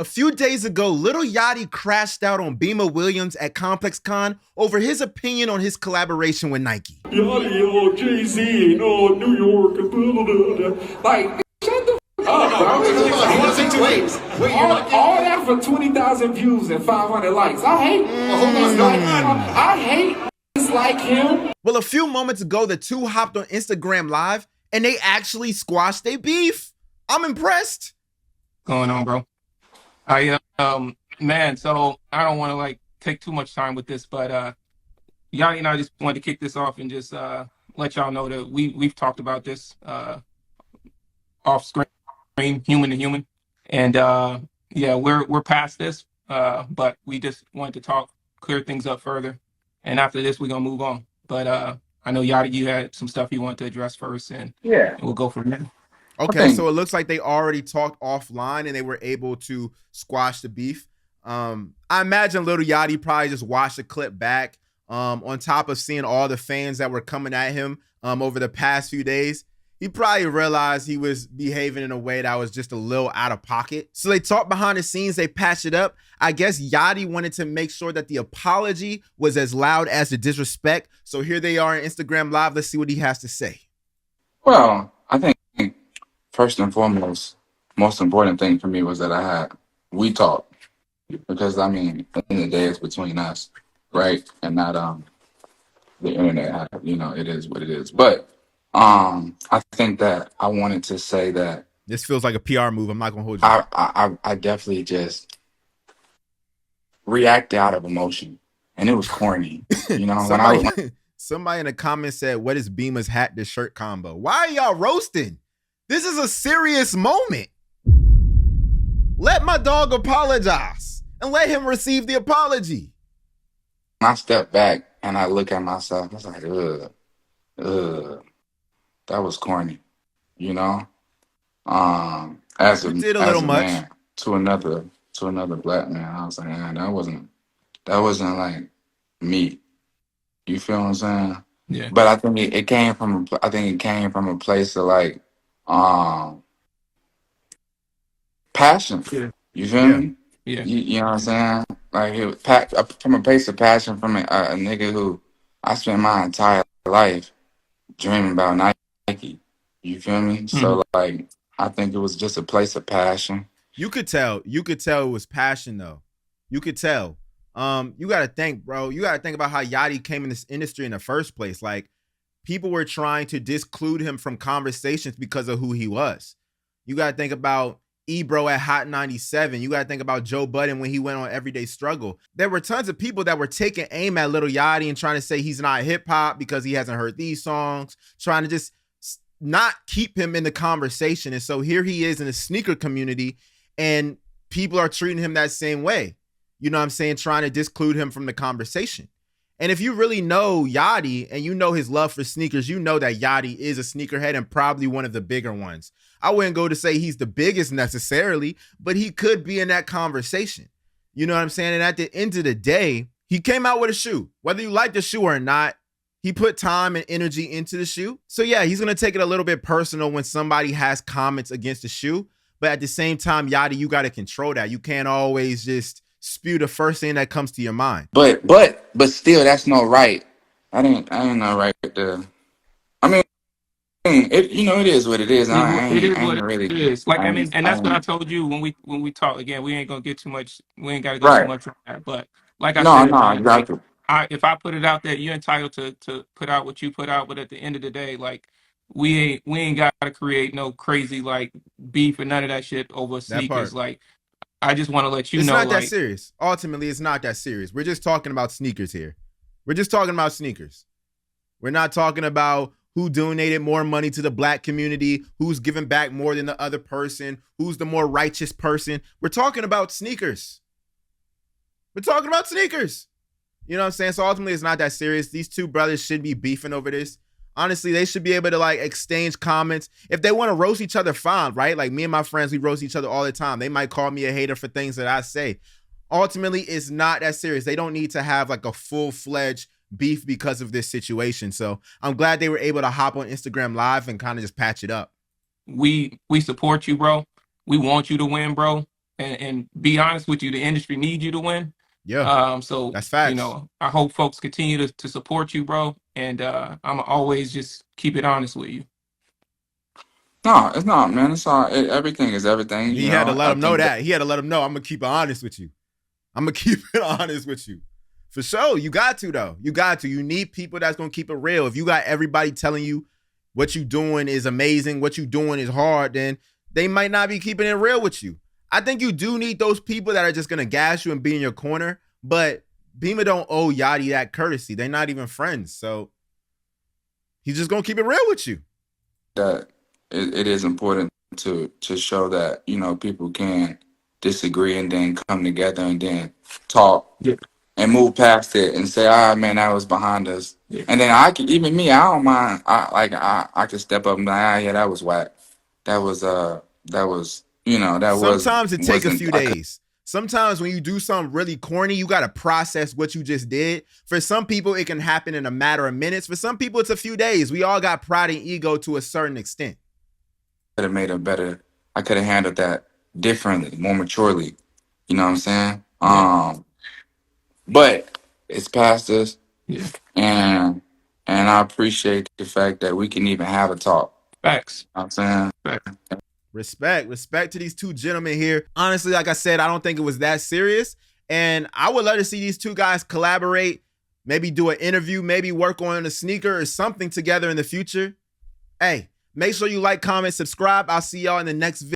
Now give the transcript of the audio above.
A few days ago, Lil Yachty crashed out on Bimma Williams at ComplexCon over his opinion on his collaboration with Nike. Yachty, Jay-Z, New York, like, shut the f*** up. Wait, all that for 20,000 views and 500 likes. I hate I hate like him. Well, a few moments ago, the two hopped on Instagram Live and they actually squashed their beef. I'm impressed. Going on, bro? Man, so I don't want to like take too much time with this, but Yachty and I just wanted to kick this off and just let y'all know that we've talked about this off screen, human to human, and yeah, we're past this, but we just wanted to talk, clear things up further, and after this we're gonna move on. But I know Yachty, you had some stuff you wanted to address first, and yeah, we'll go from there. Okay, so it looks like they already talked offline and they were able to squash the beef. I imagine Lil Yachty probably just watched the clip back on top of seeing all the fans that were coming at him over the past few days. He probably realized he was behaving in a way that was just a little out of pocket. So they talked behind the scenes, they patched it up. I guess Yachty wanted to make sure that the apology was as loud as the disrespect. So here they are on Instagram Live. Let's see what he has to say. well, I think first and foremost, most important thing for me was that we talked, because I mean, at the end of the day, it's between us, right, and not the internet. It is what it is. But I think that I wanted to say that This feels like a PR move. I'm not gonna hold you. I definitely just reacted out of emotion, and it was corny. Somebody in the comments said, "What is Bimma's hat to shirt combo?" Why are y'all roasting? This is a serious moment. Let my dog apologize and let him receive the apology. When I step back and I look at myself, I was like, that was corny, As You did a little much. man to another black man, I was like, man, that wasn't like me. You feel what I'm saying? Yeah. But I think it came from a place of like passion. Yeah. You feel me? Yeah. You know what I'm saying? Like it was from a place of passion from a nigga who I spent my entire life dreaming about Nike. You feel me? Mm-hmm. So like I think it was just a place of passion. You could tell it was passion though. You could tell. You gotta think, bro. You gotta think about how Yachty came in this industry in the first place. Like, people were trying to disclude him from conversations because of who he was. You gotta think about Ebro at Hot 97. You gotta think about Joe Budden when he went on Everyday Struggle. There were tons of people that were taking aim at Lil Yachty and trying to say he's not hip hop because he hasn't heard these songs, trying to just not keep him in the conversation. And so here he is in the sneaker community and people are treating him that same way. You know what I'm saying? Trying to disclude him from the conversation. And if you really know Yachty and you know his love for sneakers, you know that Yachty is a sneakerhead and probably one of the bigger ones. I wouldn't go to say he's the biggest necessarily, but he could be in that conversation. You know what I'm saying? And at the end of the day, he came out with a shoe. Whether you like the shoe or not, he put time and energy into the shoe. So yeah, he's going to take it a little bit personal when somebody has comments against the shoe. But at the same time, Yachty, you got to control that. You can't always just spew the first thing that comes to your mind. But still, that's no right. I ain't no right to. I mean, it is what it is. It is what it is. Like, I mean, and that's what I told you when we talk again. We ain't gonna get too much. We ain't gotta go too much on that. But like I said, man, exactly. if I put it out there, you're entitled to put out what you put out. But at the end of the day, like we ain't got to create no crazy like beef and none of that shit over sneakers. Like, I just want to let you know, it's not that serious. Ultimately, it's not that serious. We're just talking about sneakers here. We're just talking about sneakers. We're not talking about who donated more money to the black community, who's giving back more than the other person, who's the more righteous person. We're talking about sneakers. We're talking about sneakers. You know what I'm saying? So ultimately, it's not that serious. These two brothers should be beefing over this. Honestly, they should be able to like exchange comments. If they want to roast each other, fine, right? Like me and my friends, we roast each other all the time. They might call me a hater for things that I say. Ultimately, it's not that serious. They don't need to have like a full-fledged beef because of this situation. So I'm glad they were able to hop on Instagram Live and kind of just patch it up. We support you, bro. We want you to win, bro. and be honest with you, the industry needs you to win. Yeah, So that's facts. you know, I hope folks continue to support you, bro. And I'm always just keep it honest with you. No, it's not, man. It's all. Everything is everything. He had to let him know that. He had to let him know. I'm gonna keep it honest with you. I'm gonna keep it honest with you. For sure. You got to, though. You got to. You need people that's gonna keep it real. If you got everybody telling you what you doing is amazing, what you doing is hard, then they might not be keeping it real with you. I think you do need those people that are just gonna gas you and be in your corner. But Bimma don't owe Yachty that courtesy. They're not even friends. So he's just gonna keep it real with you. That it is important to show that, you know, people can disagree and then come together and then talk and move past it and say, ah, man, that was behind us. And then I can, even me, I don't mind. I can step up and be like, ah, yeah, that was whack. That was, you know, that was. Sometimes it takes a few days. Sometimes when you do something really corny, you got to process what you just did. For some people, it can happen in a matter of minutes. For some people, it's a few days. We all got pride and ego to a certain extent. Could have made it better. I could have handled that differently, more maturely. You know what I'm saying? But it's past us. Yeah. And I appreciate the fact that we can even have a talk. Facts. You know what I'm saying? Facts. Respect to these two gentlemen here. Honestly, like I said, I don't think it was that serious. And I would love to see these two guys collaborate, maybe do an interview, maybe work on a sneaker or something together in the future. Hey, make sure you like, comment, subscribe. I'll see y'all in the next video.